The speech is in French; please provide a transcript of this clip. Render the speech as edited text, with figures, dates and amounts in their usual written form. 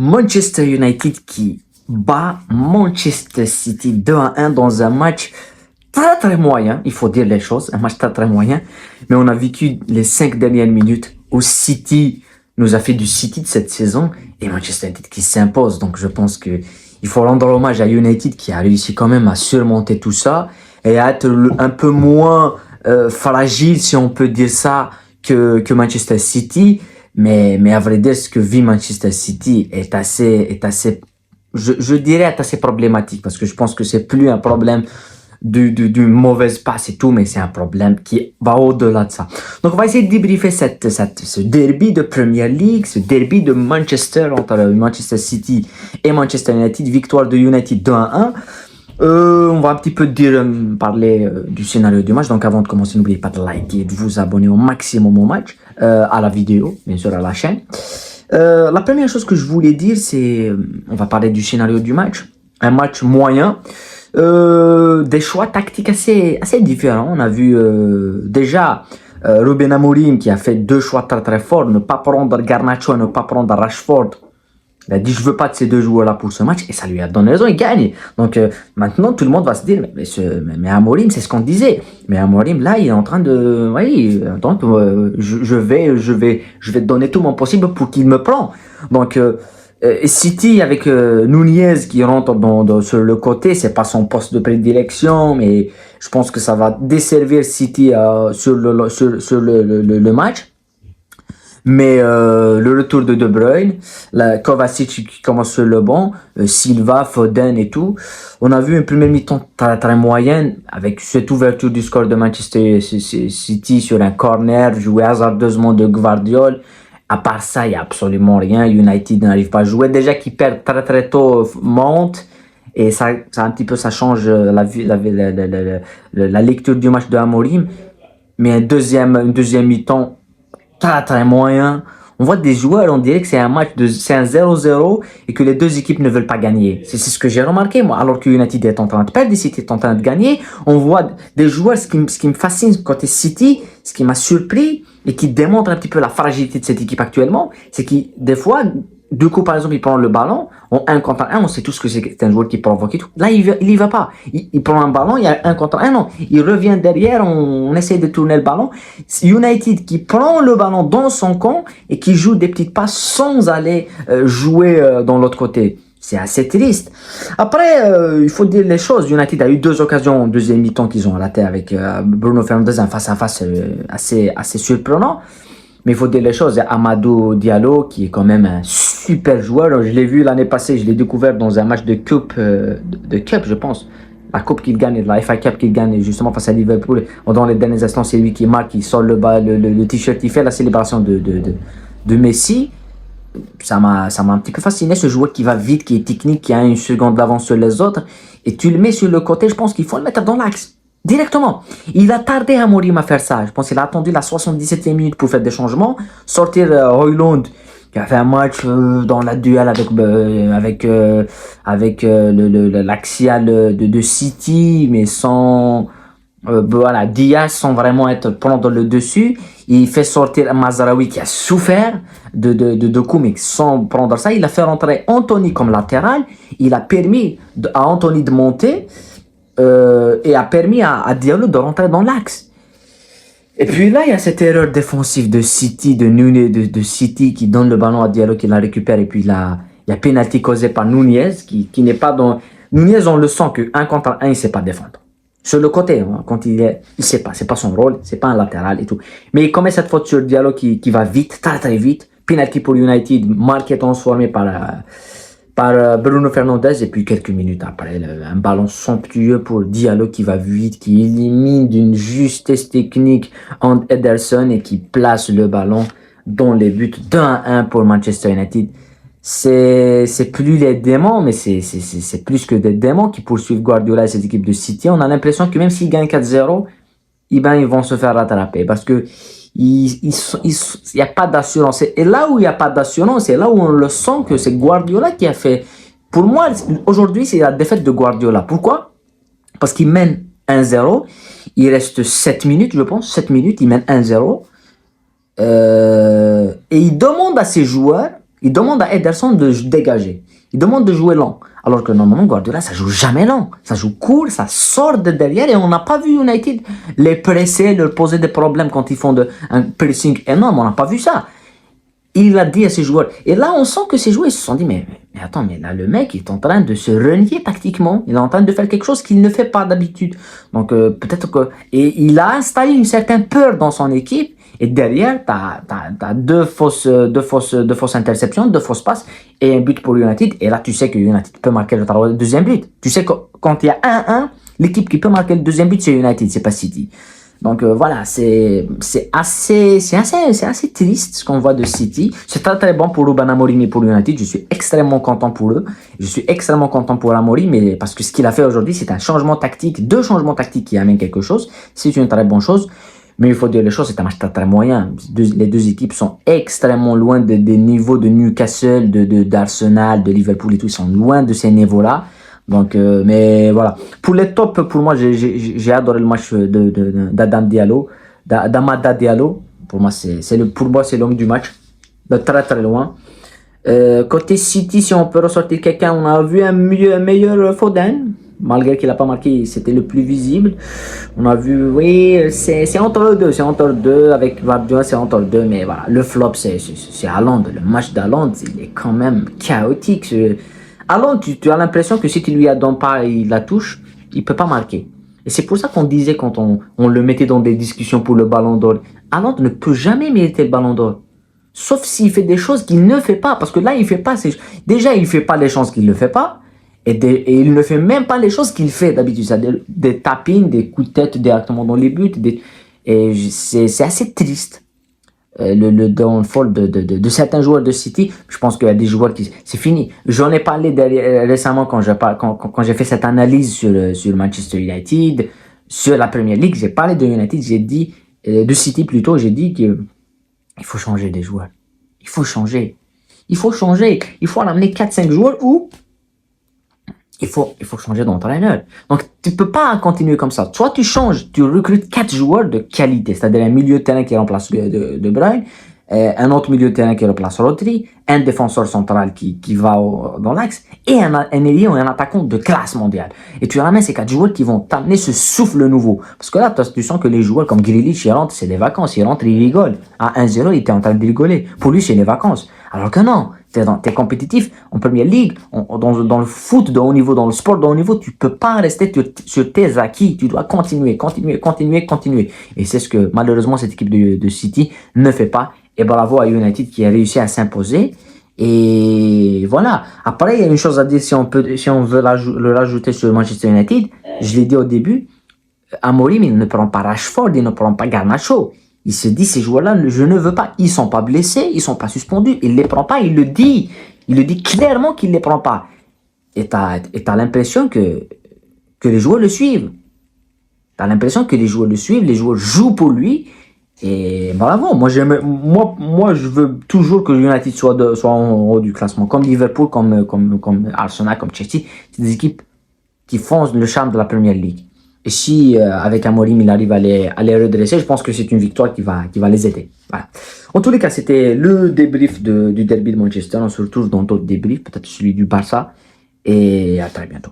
Manchester United qui bat Manchester City 2-1 dans un match très moyen, il faut dire les choses, un match très moyen, mais on a vécu les 5 dernières minutes où City nous a fait du City de cette saison et Manchester United qui s'impose. Donc je pense que il faut rendre hommage à United qui a réussi quand même à surmonter tout ça et à être un peu moins fragile, si on peut dire ça, que Manchester City. Mais à vrai dire, ce que vit Manchester City est assez, je dirais, est assez problématique parce que je pense que c'est plus un problème du mauvaise passe et tout, mais c'est un problème qui va au-delà de ça. Donc, on va essayer de débriefer ce derby de Premier League, ce derby de Manchester entre Manchester City et Manchester United, victoire de United 2-1. On va un petit peu parler du scénario du match. Donc avant de commencer, n'oubliez pas de liker et de vous abonner au maximum au match, à la vidéo, bien sûr à la chaîne. La première chose que je voulais dire, c'est, on va parler du scénario du match. Un match moyen, des choix tactiques assez différents. On a vu déjà Ruben Amorim qui a fait 2 choix très forts, ne pas prendre Garnacho, ne pas prendre Rashford. Il a dit je veux pas de ces 2 joueurs là pour ce match et ça lui a donné raison, il gagne. Donc maintenant tout le monde va se dire mais Amorim, c'est ce qu'on disait. Mais Amorim là il est en train de donc je vais donner tout mon possible pour qu'il me prenne. Donc City avec Nunez qui rentre sur le côté, c'est pas son poste de prédilection, mais je pense que ça va desservir City sur le match. Mais le retour de De Bruyne, Kovacic qui commence sur le banc, Silva, Foden et tout. On a vu une première mi-temps très moyenne avec cette ouverture du score de Manchester City sur un corner joué hasardeusement de Gvardiol. À part ça, il n'y a absolument rien. United n'arrive pas à jouer. Déjà qu'ils perdent très tôt, monte. Et ça un petit peu, ça change la lecture du match de Amorim. Mais une deuxième mi-temps très moyen. On voit des joueurs, on dirait que c'est un 0-0 et que les 2 équipes ne veulent pas gagner. C'est ce que j'ai remarqué, moi. Alors que United est en train de perdre, City est en train de gagner. On voit des joueurs, ce qui me fascine côté City, ce qui m'a surpris et qui démontre un petit peu la fragilité de cette équipe actuellement, c'est que des fois, du coup, par exemple, il prend le ballon, en 1 contre 1, on sait tous que c'est un joueur qui provoque et tout. Là, il y va pas. Il prend un ballon, il y a 1 contre 1, non. Il revient derrière, on essaie de tourner le ballon. United qui prend le ballon dans son camp et qui joue des petites passes sans aller jouer dans l'autre côté. C'est assez triste. Après, il faut dire les choses. United a eu 2 occasions en deuxième mi-temps qu'ils ont raté avec Bruno Fernandes, un face-à-face assez surprenant. Mais il faut dire les choses, il y a Amadou Diallo qui est quand même un super joueur. Je l'ai vu l'année passée, je l'ai découvert dans un match de coupe, je pense. La coupe qu'il gagne, la FA Cup qu'il gagne justement face à Liverpool. Dans les derniers instants, c'est lui qui marque, il sort le t-shirt, il fait la célébration de Messi. Ça m'a un petit peu fasciné, ce joueur qui va vite, qui est technique, qui a 1 seconde d'avance sur les autres. Et tu le mets sur le côté, je pense qu'il faut le mettre dans l'axe. Directement. Il a tardé à Amorim à faire ça. Je pense qu'il a attendu la 77e minute pour faire des changements. Sortir Højlund, qui a fait un match dans la duel avec l'axial de City, mais sans voilà, Diaz sans vraiment prendre le dessus. Il fait sortir Mazraoui qui a souffert de coups, mais sans prendre ça. Il a fait rentrer Anthony comme latéral. Il a permis à Anthony de monter. Et a permis à Diallo de rentrer dans l'axe. Et puis là, il y a cette erreur défensive de City, de Nunez, de City qui donne le ballon à Diallo, qui la récupère. Et puis là, il y a pénalty causé par Nunez, qui n'est pas dans... Nunez, on le sent que 1 contre 1, il ne sait pas défendre. Sur le côté, hein, quand il sait pas, c'est pas son rôle, c'est pas un latéral et tout. Mais il commet cette faute sur Diallo qui va vite, très vite. Pénalty pour United, marqué transformé par Bruno Fernandes, et puis quelques minutes après, un ballon somptueux pour Diallo qui va vite, qui élimine d'une justesse technique Ederson et qui place le ballon dans les buts d'1-1 pour Manchester United. C'est plus les démons, mais c'est plus que des démons qui poursuivent Guardiola et cette équipe de City. On a l'impression que même s'ils gagnent 4-0, ils vont se faire rattraper parce que il y a pas d'assurance. Et là où il n'y a pas d'assurance, c'est là où on le sent que c'est Guardiola qui a fait. Pour moi, aujourd'hui, c'est la défaite de Guardiola. Pourquoi? Parce qu'il mène 1-0. Il reste 7 minutes, je pense. 7 minutes, il mène 1-0. Et il demande à ses joueurs Il demande à Ederson de dégager. Il demande de jouer lent. Alors que normalement, Guardiola, ça joue jamais lent. Ça joue court, ça sort de derrière et on n'a pas vu United les presser, leur poser des problèmes quand ils font un pressing énorme. On n'a pas vu ça. Il a dit à ses joueurs. Et là, on sent que ces joueurs se sont dit, mais attends, mais là, le mec est en train de se renier tactiquement. Il est en train de faire quelque chose qu'il ne fait pas d'habitude. Donc, peut-être que... Et il a installé une certaine peur dans son équipe. Et derrière, t'as deux fausses interceptions, deux fausses passes et un but pour United. Et là, tu sais que United peut marquer le deuxième but. Tu sais que quand il y a 1-1, l'équipe qui peut marquer le deuxième but, c'est United, c'est pas City. Donc voilà, c'est assez triste ce qu'on voit de City. C'est très très bon pour Ruben Amorim et pour United. Je suis extrêmement content pour eux. Je suis extrêmement content pour Amorim, mais parce que ce qu'il a fait aujourd'hui, c'est un changement tactique, deux changements tactiques qui amènent quelque chose. C'est une très bonne chose. Mais il faut dire les choses, c'est un match très très moyen. Les deux équipes sont extrêmement loin des niveaux de Newcastle, d'Arsenal, de Liverpool et tout. Ils sont loin de ces niveaux-là. Donc, mais voilà. Pour les tops, pour moi, j'ai adoré le match d'Adam Diallo, d'Amada Diallo. Pour moi, c'est l'homme du match, de très très loin. Côté City, si on peut ressortir quelqu'un, on a vu un meilleur Foden. Malgré qu'il n'a pas marqué, c'était le plus visible. On a vu, oui, c'est entre deux, avec Vardiol, c'est entre deux, mais voilà, le flop, c'est Haaland. Le match d'Haaland, il est quand même chaotique. Haaland, tu as l'impression que si tu lui donnes pas, il la touche, il peut pas marquer. Et c'est pour ça qu'on disait quand on le mettait dans des discussions pour le Ballon d'Or, Haaland ne peut jamais mériter le Ballon d'Or. Sauf s'il fait des choses qu'il ne fait pas, parce que là, il fait pas déjà, il fait pas les choses qu'il ne fait pas. Et il ne fait même pas les choses qu'il fait d'habitude. C'est-à-dire des tapines, des coups de tête directement dans les buts. Et c'est assez triste. Le downfall de certains joueurs de City. Je pense qu'il y a des joueurs qui... C'est fini. J'en ai parlé récemment quand j'ai fait cette analyse sur Manchester United, sur la Premier League. J'ai parlé de United, j'ai dit... de City plutôt, j'ai dit qu'il faut changer des joueurs. Il faut changer. Il faut ramener 4-5 joueurs ou... Il faut changer d'entraîneur. Donc, tu peux pas continuer comme ça. Soit tu changes, tu recrutes 4 joueurs de qualité, c'est-à-dire un milieu de terrain qui remplace De Bruyne, un autre milieu de terrain qui remplace Rodri, un défenseur central qui va dans l'axe, et un ailier ou un attaquant de classe mondiale. Et tu ramènes ces 4 joueurs qui vont t'amener ce souffle nouveau. Parce que là, tu sens que les joueurs comme Grealish, ils rentrent, c'est des vacances. Ils rentrent, ils rigolent. À 1-0, il était en train de rigoler. Pour lui, c'est les vacances. Alors que non. T'es compétitif en Premier League, dans le foot de haut niveau, dans le sport de haut niveau, tu peux pas rester sur tes acquis. Tu dois continuer. Et c'est ce que malheureusement cette équipe de City ne fait pas. Et bravo à United qui a réussi à s'imposer. Et voilà. Après, il y a une chose à dire si on veut le rajouter sur Manchester United. Je l'ai dit au début, Amorim, il ne prend pas Rashford, il ne prend pas Garnacho. Il se dit, ces joueurs-là, je ne veux pas. Ils sont pas blessés, ils sont pas suspendus. Il les prend pas, il le dit. Il le dit clairement qu'il les prend pas. Et t'as l'impression que les joueurs le suivent. T'as l'impression que les joueurs le suivent, les joueurs jouent pour lui. Et bravo. Moi, je veux toujours que United soit en haut du classement. Comme Liverpool, comme Arsenal, comme Chelsea. C'est des équipes qui font le charme de la Premier League. Et si avec Amorim il arrive à les redresser, je pense que c'est une victoire qui va les aider. Voilà. En tous les cas, c'était le débrief du derby de Manchester. On se retrouve dans d'autres débriefs, peut-être celui du Barça. Et à très bientôt.